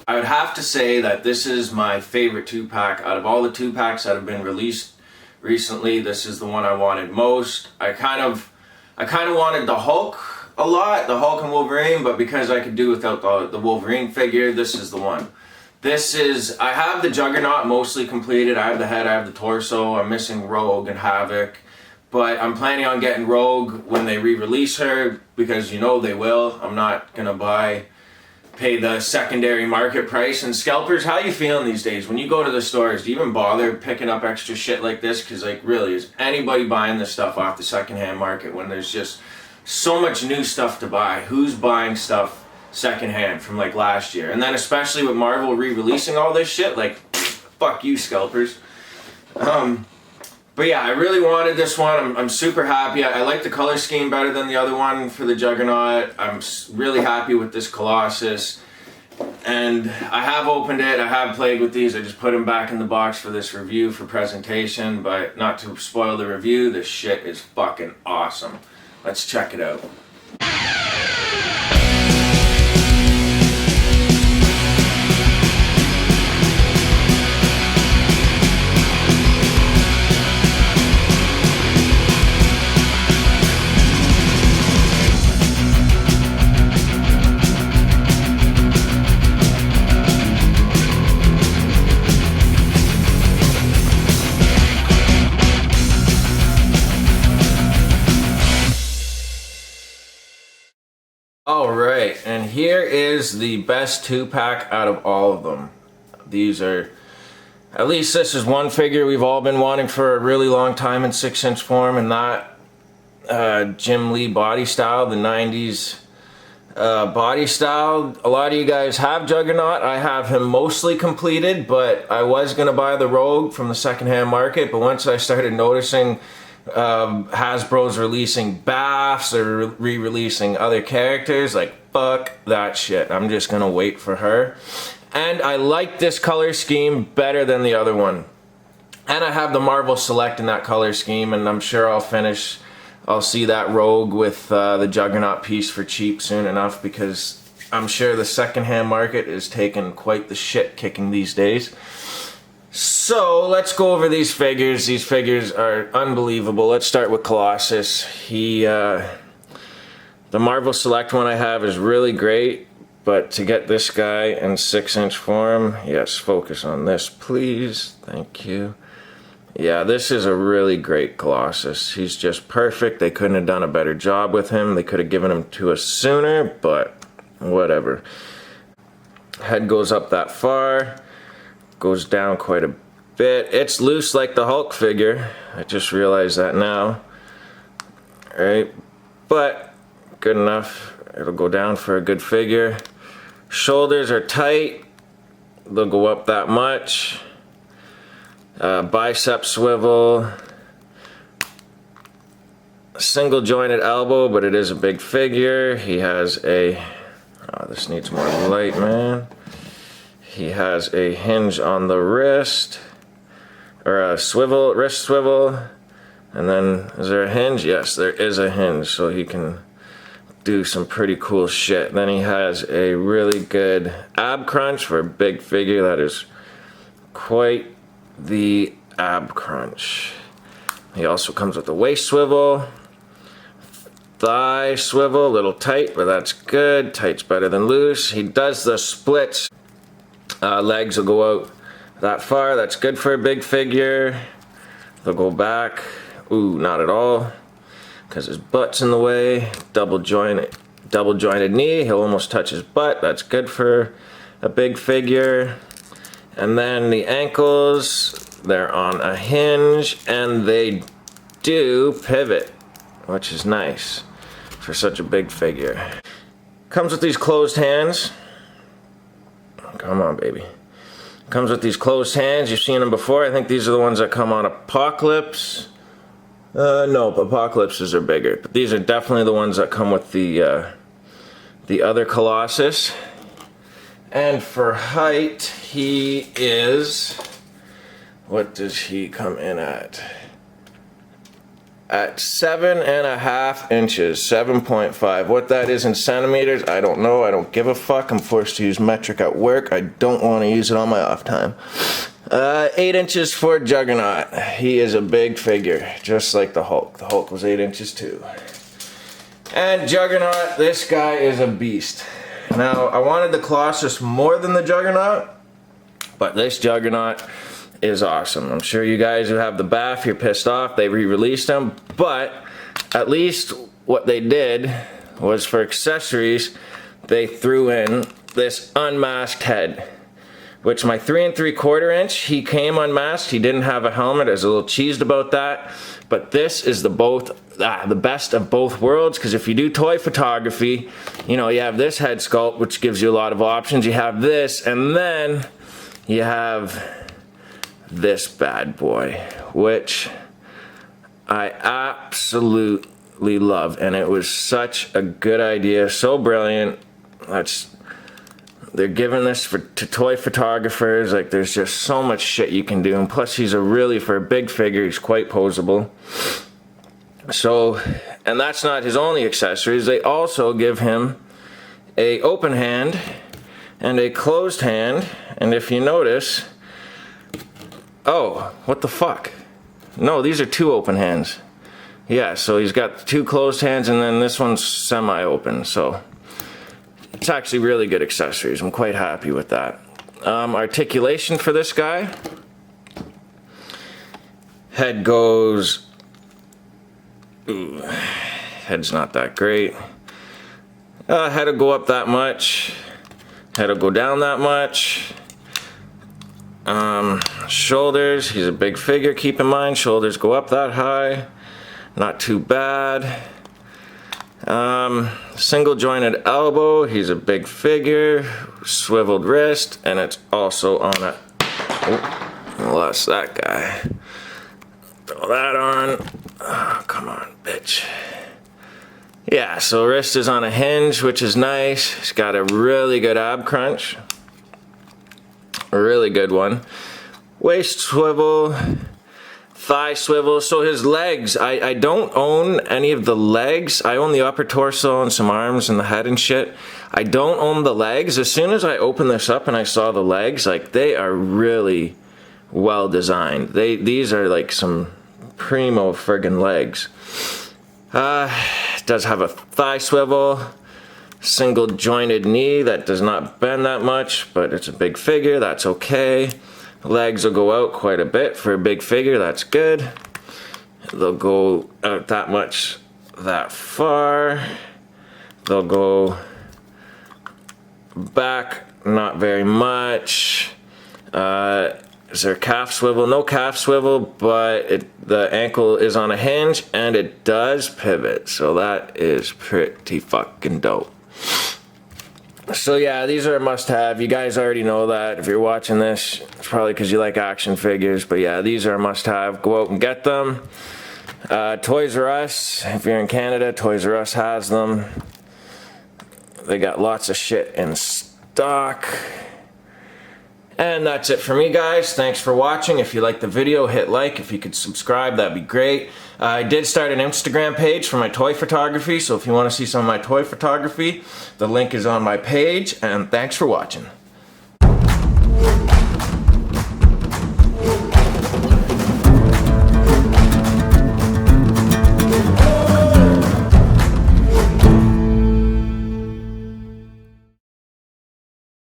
I would have to say that this is my favorite 2-pack. Out of all the 2-packs that have been released recently, this is the one I wanted most. I kind of wanted the Hulk a lot, the Hulk and Wolverine, but because I could do without the Wolverine figure, this is the one. I have the Juggernaut mostly completed. I have the head, I have the torso. I'm missing Rogue and Havoc, but I'm planning on getting Rogue when they re-release her, because you know they will. I'm not gonna pay the secondary market price. And scalpers, how you feeling these days? When you go to the stores, do you even bother picking up extra shit like this? Because like, really, is anybody buying this stuff off the secondhand market when there's just so much new stuff to buy? Who's buying stuff secondhand from like last year? And then especially with Marvel re-releasing all this shit, like, fuck you, scalpers. But yeah, I really wanted this one. I'm super happy. I like the color scheme better than the other one for the Juggernaut. I'm really happy with this Colossus. And I have opened it. I have played with these. I just put them back in the box for this review for presentation. But not to spoil the review, this shit is fucking awesome. Let's check it out. Alright, and here is the best 2-pack out of all of them. These are, at least this is one figure we've all been wanting for a really long time in 6-inch form, and that Jim Lee body style, the 90s body style. A lot of you guys have Juggernaut. I have him mostly completed, but I was going to buy the Rogue from the secondhand market, but once I started noticing Hasbro's releasing BAFs or re-releasing other characters, like, fuck that shit. I'm just gonna wait for her. And I like this color scheme better than the other one. And I have the Marvel Select in that color scheme, and I'm sure I'll see that Rogue with the Juggernaut piece for cheap soon enough, because I'm sure the secondhand market is taking quite the shit kicking these days. So let's go over these figures. These figures are unbelievable. Let's start with Colossus. The Marvel Select one I have is really great, but to get this guy in 6-inch form, yes, focus on this, please. Thank you. Yeah, this is a really great Colossus. He's just perfect. They couldn't have done a better job with him. They could have given him to us sooner, but whatever. Head goes up that far. Goes down quite a bit. It's loose like the Hulk figure. I just realized that now. Alright, but good enough. It'll go down for a good figure. Shoulders are tight. They'll go up that much. Bicep swivel. Single jointed elbow, but it is a big figure. He has a... Oh, this needs more light, man. He has a hinge on the wrist, or a swivel, wrist swivel, and then, is there a hinge? Yes, there is a hinge, so he can do some pretty cool shit. Then he has a really good ab crunch for a big figure. That is quite the ab crunch. He also comes with a waist swivel, thigh swivel, a little tight, but that's good. Tight's better than loose. He does the splits. Legs will go out that far. That's good for a big figure. They'll go back. Ooh, not at all, because his butt's in the way. Double jointed knee. He'll almost touch his butt. That's good for a big figure. And then the ankles, they're on a hinge, and they do pivot, which is nice for such a big figure. Comes with these closed hands. Come on, baby. Comes with these closed hands. You've seen them before. I think these are the ones that come on Apocalypse. No, Apocalypses are bigger. But these are definitely the ones that come with the other Colossus. And for height, he is... What does he come in at? at 7.5 inches, 7.5. What that is in centimeters, I don't know. I don't give a fuck. I'm forced to use metric at work. I don't want to use it on my off time. 8 inches for Juggernaut. He is a big figure, just like the Hulk. The Hulk was 8 inches too. And Juggernaut, this guy is a beast. Now, I wanted the Colossus more than the Juggernaut, but this Juggernaut is awesome. I'm sure you guys who have the BAF, you're pissed off. They re-released him, but at least what they did was for accessories, they threw in this unmasked head, which my 3 3/4 inch, he came unmasked. He didn't have a helmet. I was a little cheesed about that. But this is the best of both worlds, because if you do toy photography, you know, you have this head sculpt, which gives you a lot of options. You have this, and then you have this bad boy, which I absolutely love. And it was such a good idea, so brilliant. They're giving this to toy photographers. Like, there's just so much shit you can do, and plus he's for a big figure, he's quite posable. So, and that's not his only accessories. They also give him a open hand and a closed hand. And if you notice, oh, what the fuck? No, these are 2 open hands. Yeah, so he's got 2 closed hands, and then this one's semi-open. So it's actually really good accessories. I'm quite happy with that. Articulation for this guy. Head goes... Ooh, head's not that great. Head will go up that much. Head will go down that much. Shoulders, he's a big figure, keep in mind. Shoulders go up that high. Not too bad. Single jointed elbow, he's a big figure, swiveled wrist, and it's also on a, oh, lost that guy. Throw that on. Oh, come on, bitch. Yeah, so wrist is on a hinge, which is nice. He's got a really good ab crunch. A really good one. Waist swivel. Thigh swivel. So his legs, I don't own any of the legs. I own the upper torso and some arms and the head and shit. I don't own the legs. As soon as I opened this up and I saw the legs, like, they are really well designed. These are like some primo friggin' legs. It does have a thigh swivel. Single jointed knee that does not bend that much, but it's a big figure, that's okay. Legs will go out quite a bit for a big figure, that's good. They'll go out that much, that far. They'll go back, not very much. Is there a calf swivel? No calf swivel, but the ankle is on a hinge and it does pivot, so that is pretty fucking dope. So yeah, these are a must-have. You guys already know that. If you're watching this, it's probably because you like action figures. But yeah, these are a must-have. Go out and get them. Toys R Us, if you're in Canada, Toys R Us has them. They got lots of shit in stock. And that's it for me, guys. Thanks for watching. If you liked the video, hit like. If you could subscribe, that'd be great. I did start an Instagram page for my toy photography, so if you want to see some of my toy photography, the link is on my page, and thanks for watching.